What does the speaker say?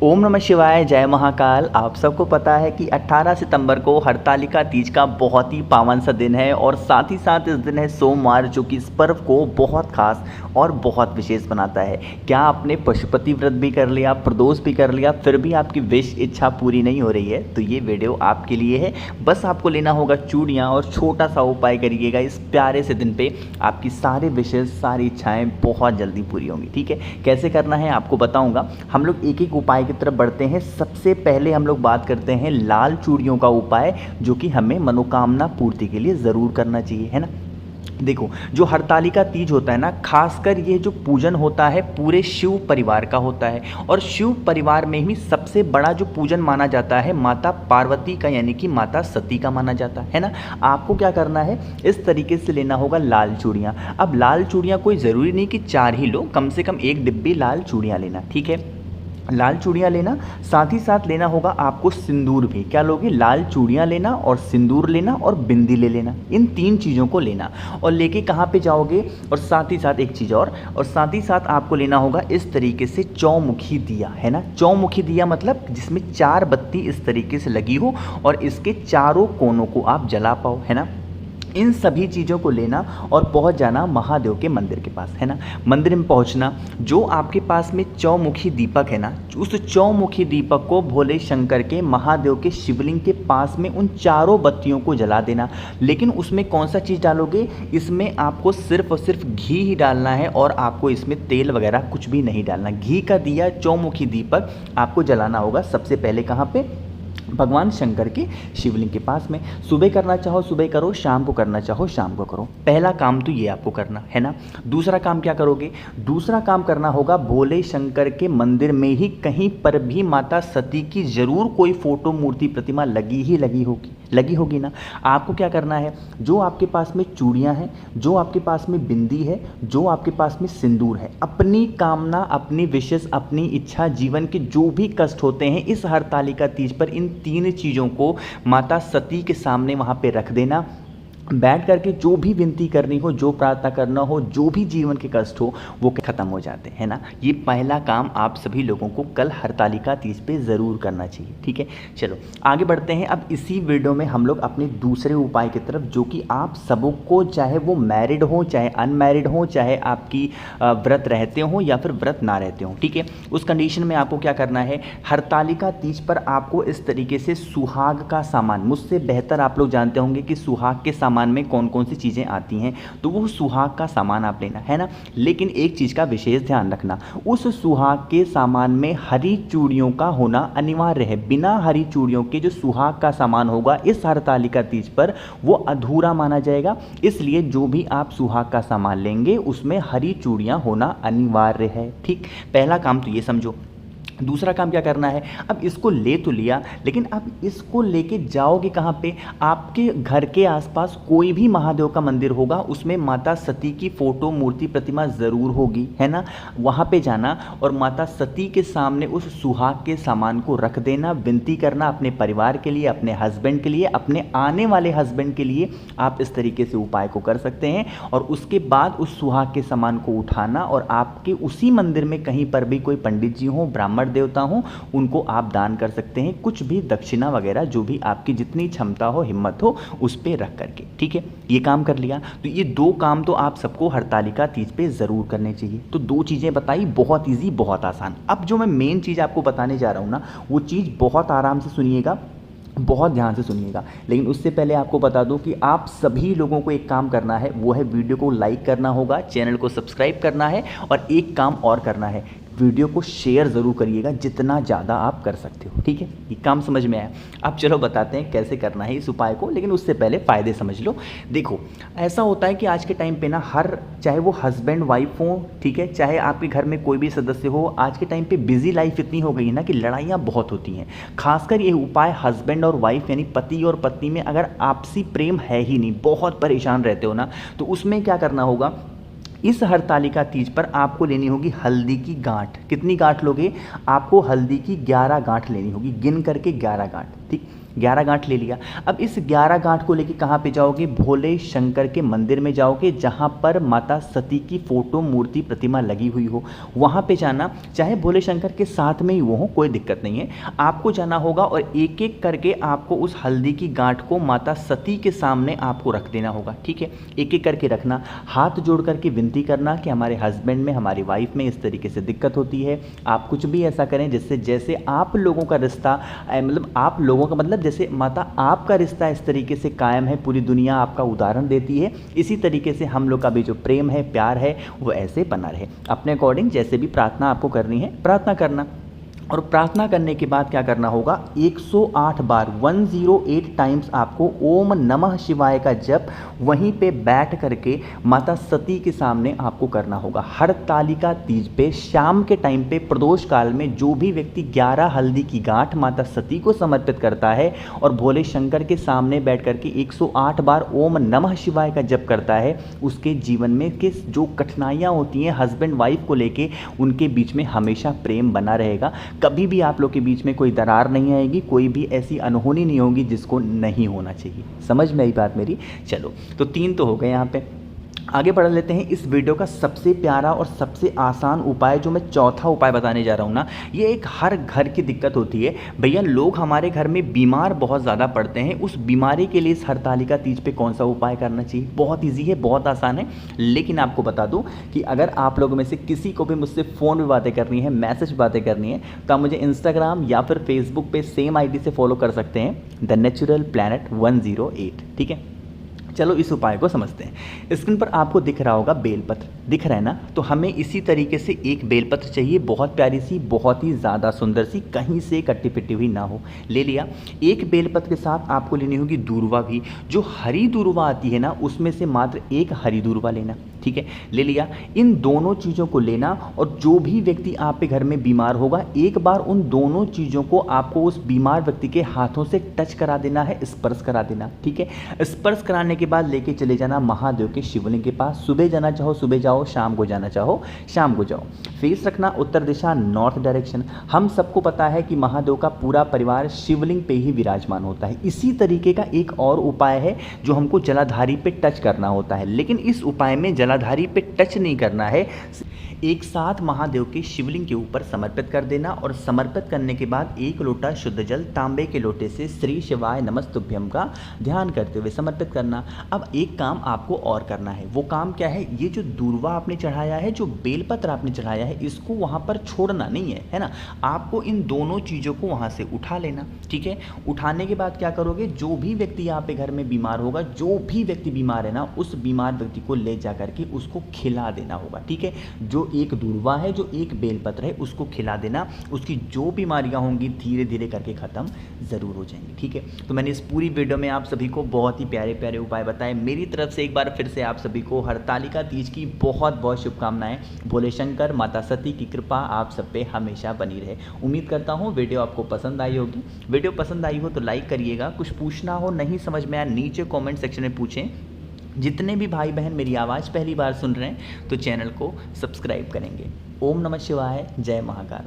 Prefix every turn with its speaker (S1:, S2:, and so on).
S1: ओम नमः शिवाय, जय महाकाल। आप सबको पता है कि 18 सितंबर को हरतालिका तीज का बहुत ही पावन सा दिन है और साथ ही साथ इस दिन है सोमवार, जो कि इस पर्व को बहुत खास और बहुत विशेष बनाता है। क्या आपने पशुपति व्रत भी कर लिया, प्रदोष भी कर लिया, फिर भी आपकी विश इच्छा पूरी नहीं हो रही है, तो ये वीडियो आपके लिए है। बस आपको लेना होगा चूड़ियाँ और छोटा सा उपाय करिएगा। इस प्यारे से दिन पे आपकी सारे विशेष, सारी इच्छाएँ बहुत जल्दी पूरी होंगी। ठीक है, कैसे करना है आपको बताऊँगा। हम लोग एक एक उपाय की तरफ बढ़ते हैं। सबसे पहले हम लोग बात करते हैं लाल चूड़ियों का उपाय, जो कि हमें मनोकामना पूर्ति के लिए ज़रूर करना चाहिए, है ना। देखो, जो हरतालिका तीज होता है ना, खासकर ये जो पूजन होता है पूरे शिव परिवार का होता है, और शिव परिवार में ही सबसे बड़ा जो पूजन माना जाता है माता पार्वती का, यानी कि माता सती का माना जाता है ना। आपको क्या करना है, इस तरीके से लेना होगा लाल चूड़ियाँ। अब लाल चूड़ियाँ कोई ज़रूरी नहीं कि 4 ही लो, कम से कम 1 डिब्बी लाल चूड़ियाँ लेना। ठीक है, लाल चूड़ियाँ लेना, साथ ही साथ लेना होगा आपको सिंदूर भी। क्या लोगे, लाल चूड़ियाँ लेना और सिंदूर लेना और बिंदी ले लेना, इन 3 चीज़ों को लेना। और लेके कहाँ पे जाओगे, और साथ ही साथ एक चीज़ और साथ ही साथ आपको लेना होगा इस तरीके से चौमुखी दिया, है ना। चौमुखी दिया मतलब जिसमें 4 बत्ती इस तरीके से लगी हो और इसके चारों कोनों को आप जला पाओ, है ना। इन सभी चीज़ों को लेना और पहुंच जाना महादेव के मंदिर के पास, है ना। मंदिर में पहुंचना, जो आपके पास में चौमुखी दीपक है ना, उस चौमुखी दीपक को भोले शंकर के, महादेव के शिवलिंग के पास में उन चारों बत्तियों को जला देना। लेकिन उसमें कौन सा चीज़ डालोगे, इसमें आपको सिर्फ और सिर्फ घी ही डालना है, और आपको इसमें तेल वगैरह कुछ भी नहीं डालना। घी का दिया, चौमुखी दीपक आपको जलाना होगा सबसे पहले कहाँ पे, भगवान शंकर के शिवलिंग के पास में। सुबह करना चाहो सुबह करो, शाम को करना चाहो शाम को करो। पहला काम तो ये आपको करना है ना। दूसरा काम क्या करोगे, दूसरा काम करना होगा भोले शंकर के मंदिर में ही कहीं पर भी माता सती की ज़रूर कोई फोटो, मूर्ति, प्रतिमा लगी होगी ना। आपको क्या करना है, जो आपके पास में चूड़ियाँ हैं, जो आपके पास में बिंदी है, जो आपके पास में सिंदूर है, अपनी कामना, अपनी विशेष, अपनी इच्छा, जीवन के जो भी कष्ट होते हैं इस हरतालिका तीज पर इन 3 चीज़ों को माता सती के सामने वहाँ पे रख देना। बैठ करके जो भी विनती करनी हो, जो प्रार्थना करना हो, जो भी जीवन के कष्ट हो, वो खत्म हो जाते हैं ना। ये पहला काम आप सभी लोगों को कल हरतालिका तीज पे ज़रूर करना चाहिए। ठीक है, चलो आगे बढ़ते हैं। अब इसी वीडियो में हम लोग अपने दूसरे उपाय की तरफ, जो कि आप सबको, चाहे वो मैरिड हो, चाहे अनमैरिड हो, चाहे आपकी व्रत रहते हो या फिर व्रत ना रहते हो, ठीक है, उस कंडीशन में आपको क्या करना है, हरतालिका तीज पर आपको इस तरीके से सुहाग का सामान, मुझसे बेहतर आप लोग जानते होंगे कि सुहाग के सामान में कौन कौन सी चीज़ें आती हैं, तो वो सुहाग का सामान आप लेना, है ना। लेकिन एक चीज़ का विशेष ध्यान रखना, उस सुहाग के सामान में हरी चूड़ियों का होना अनिवार्य है। बिना हरी चूड़ियों के जो सुहाग का सामान होगा इस हरतालिका तीज पर, वो अधूरा माना जाएगा। इसलिए जो भी आप सुहाग का सामान लेंगे उसमें हरी चूड़ियाँ होना अनिवार्य है। ठीक, पहला काम तो ये समझो। दूसरा काम क्या करना है, अब इसको ले तो लिया, लेकिन अब इसको लेके जाओगे कहाँ पे, आपके घर के आसपास कोई भी महादेव का मंदिर होगा, उसमें माता सती की फोटो, मूर्ति, प्रतिमा ज़रूर होगी, है ना। वहाँ पे जाना और माता सती के सामने उस सुहाग के सामान को रख देना, विनती करना अपने परिवार के लिए, अपने हस्बैंड के लिए, अपने आने वाले हस्बैंड के लिए। आप इस तरीके से उपाय को कर सकते हैं। और उसके बाद उस सुहाग के सामान को उठाना और आपके उसी मंदिर में कहीं पर भी कोई पंडित जी हों, ब्राह्मण देवता हो, उनको आप दान कर सकते हैं, कुछ भी दक्षिणा वगैरह, जो भी आपकी जितनी क्षमता हो, हिम्मत हो, उस पे रख करके। ठीक है, ये काम कर लिया, तो ये 2 काम तो आप सबको हरतालिका तीज पे ज़रूर करने चाहिए। तो 2 चीज़ें बताई, बहुत ईजी, बहुत आसान। अब जो मैं मेन चीज़ आपको बताने जा रहा हूँ ना, वो चीज़ बहुत आराम से सुनिएगा, बहुत ध्यान से सुनिएगा। लेकिन उससे पहले आपको बता दूं कि आप सभी लोगों को एक काम करना है, वो है वीडियो को लाइक करना होगा, चैनल को सब्सक्राइब करना है, और एक काम और करना है, वीडियो को शेयर ज़रूर करिएगा जितना ज़्यादा आप कर सकते हो। ठीक है, ये काम समझ में आया। अब चलो बताते हैं कैसे करना है इस उपाय को, लेकिन उससे पहले फ़ायदे समझ लो। देखो, ऐसा होता है कि आज के टाइम पे ना, चाहे वो हस्बैंड वाइफ हो, ठीक है, चाहे आपके घर में कोई भी सदस्य हो, आज के टाइम पे बिजी लाइफ इतनी हो गई है ना कि लड़ाइयाँ बहुत होती हैं। खासकर ये उपाय हस्बैंड और वाइफ, यानी पति और पत्नी में अगर आपसी प्रेम है ही नहीं, बहुत परेशान रहते हो ना, तो उसमें क्या करना होगा, इस हरतालिका तीज पर आपको लेनी होगी हल्दी की गांठ। कितनी गांठ लोगे, आपको हल्दी की 11 गांठ लेनी होगी, गिन करके 11 गांठ। ठीक, 11 गांठ ले लिया। अब इस 11 गांठ को लेके कहाँ पे जाओगे? भोले शंकर के मंदिर में जाओगे, जहाँ पर माता सती की फोटो, मूर्ति, प्रतिमा लगी हुई हो, वहाँ पे जाना। चाहे भोले शंकर के साथ में ही वो हो, कोई दिक्कत नहीं है, आपको जाना होगा और एक एक करके आपको उस हल्दी की गांठ को माता सती के सामने आपको रख देना होगा। ठीक है, एक एक करके रखना, हाथ जोड़ करके विनती करना कि हमारे हस्बैंड में, हमारी वाइफ में इस तरीके से दिक्कत होती है, आप कुछ भी ऐसा करें जिससे जैसे आप लोगों का रिश्ता, मतलब आप लोगों का मतलब जैसे माता आपका रिश्ता इस तरीके से कायम है, पूरी दुनिया आपका उदाहरण देती है, इसी तरीके से हम लोग का भी जो प्रेम है, प्यार है, वो ऐसे बना रहे। अपने अकॉर्डिंग जैसे भी प्रार्थना आपको करनी है, प्रार्थना करना। और प्रार्थना करने के बाद क्या करना होगा? 108 बार, 108 टाइम्स आपको ओम नमः शिवाय का जप वहीं पे बैठ करके माता सती के सामने आपको करना होगा। हरतालिका तीज पे शाम के टाइम पे प्रदोष काल में जो भी व्यक्ति 11 हल्दी की गांठ माता सती को समर्पित करता है और भोले शंकर के सामने बैठ करके 108 बार ओम नमः शिवाय का जप करता है, उसके जीवन में किस जो कठिनाइयाँ होती हैं हस्बैंड वाइफ को लेके, उनके बीच में हमेशा प्रेम बना रहेगा। कभी भी आप लोग के बीच में कोई दरार नहीं आएगी, कोई भी ऐसी अनहोनी नहीं होगी जिसको नहीं होना चाहिए। समझ में आई बात मेरी? चलो, तो 3 तो हो गए यहाँ पे। आगे बढ़ लेते हैं। इस वीडियो का सबसे प्यारा और सबसे आसान उपाय जो मैं चौथा उपाय बताने जा रहा हूँ ना, ये एक हर घर की दिक्कत होती है। भैया लोग हमारे घर में बीमार बहुत ज़्यादा पड़ते हैं, उस बीमारी के लिए इस हरतालिका तीज पे कौन सा उपाय करना चाहिए? बहुत ईजी है, बहुत आसान है। लेकिन आपको बता दूँ कि अगर आप लोगों में से किसी को भी मुझसे फ़ोन पे बातें करनी है, मैसेज बातें करनी है, तो आप मुझे इंस्टाग्राम या फिर फेसबुक पे सेम ID से फॉलो कर सकते हैं, द नेचुरल प्लैनेट 108। ठीक है, चलो इस उपाय को समझते हैं। स्क्रीन पर आपको दिख रहा होगा बेलपत्र, दिख रहा है ना? तो हमें इसी तरीके से एक बेलपत्र चाहिए, बहुत प्यारी सी, बहुत ही ज़्यादा सुंदर सी, कहीं से कट्टी पिट्टी हुई ना हो। ले लिया। एक बेलपत्र के साथ आपको लेनी होगी दूर्वा भी। जो हरी दूर्वा आती है ना, उसमें से मात्र एक हरी दूर्वा लेना। ठीक है, ले लिया। इन दोनों चीज़ों को लेना और जो भी व्यक्ति आप के घर में बीमार होगा, एक बार उन दोनों चीज़ों को आपको उस बीमार व्यक्ति के हाथों से टच करा देना है, स्पर्श करा देना। ठीक है, स्पर्श कराने के बाद लेके चले जाना महादेव के शिवलिंग के पास। सुबह जाना चाहो सुबह जाओ, शाम को जाना चाहो शाम को जाओ। फेस रखना उत्तर दिशा, नॉर्थ डायरेक्शन। हम सबको पता है कि महादेव का पूरा परिवार शिवलिंग पे ही विराजमान होता है। इसी तरीके का एक और उपाय है जो हमको जलाधारी पे टच करना होता है, लेकिन इस उपाय में जलाधारी पे टच नहीं करना है। एक साथ महादेव के शिवलिंग के ऊपर समर्पित कर देना और समर्पित करने के बाद 1 लोटा शुद्ध जल तांबे के लोटे से श्री शिवाय नमस्तुभ्यम का ध्यान करते हुए समर्पित करना। अब एक काम आपको और करना है। वो काम क्या है? ये जो दूर्वा आपने चढ़ाया है, जो बेलपत्र आपने चढ़ाया है, इसको वहाँ पर छोड़ना नहीं है, है ना? आपको इन दोनों चीज़ों को वहाँ से उठा लेना। ठीक है, उठाने के बाद क्या करोगे? जो भी व्यक्ति यहाँ पे घर में बीमार होगा, जो भी व्यक्ति बीमार है ना, उस बीमार व्यक्ति को ले जा करके उसको खिला देना होगा। ठीक है, जो एक दूर्वा है, जो एक बेलपत्र है, उसको खिला देना। उसकी जो बीमारियां होंगी धीरे धीरे करके ख़त्म ज़रूर हो जाएंगी। ठीक है, तो मैंने इस पूरी वीडियो में आप सभी को बहुत ही प्यारे प्यारे उपाय बताए। मेरी तरफ से एक बार फिर से आप सभी को हरतालिका तीज की बहुत बहुत शुभकामनाएं। भोले शंकर, माता सती की कृपा आप सब पे हमेशा बनी रहे। उम्मीद करता हूँ वीडियो आपको पसंद आई होगी। वीडियो पसंद आई हो तो लाइक करिएगा। कुछ पूछना हो, नहीं समझ में आया, नीचे कॉमेंट सेक्शन में पूछें। जितने भी भाई बहन मेरी आवाज़ पहली बार सुन रहे हैं तो चैनल को सब्सक्राइब करेंगे। ओम नमः शिवाय, जय महाकाल।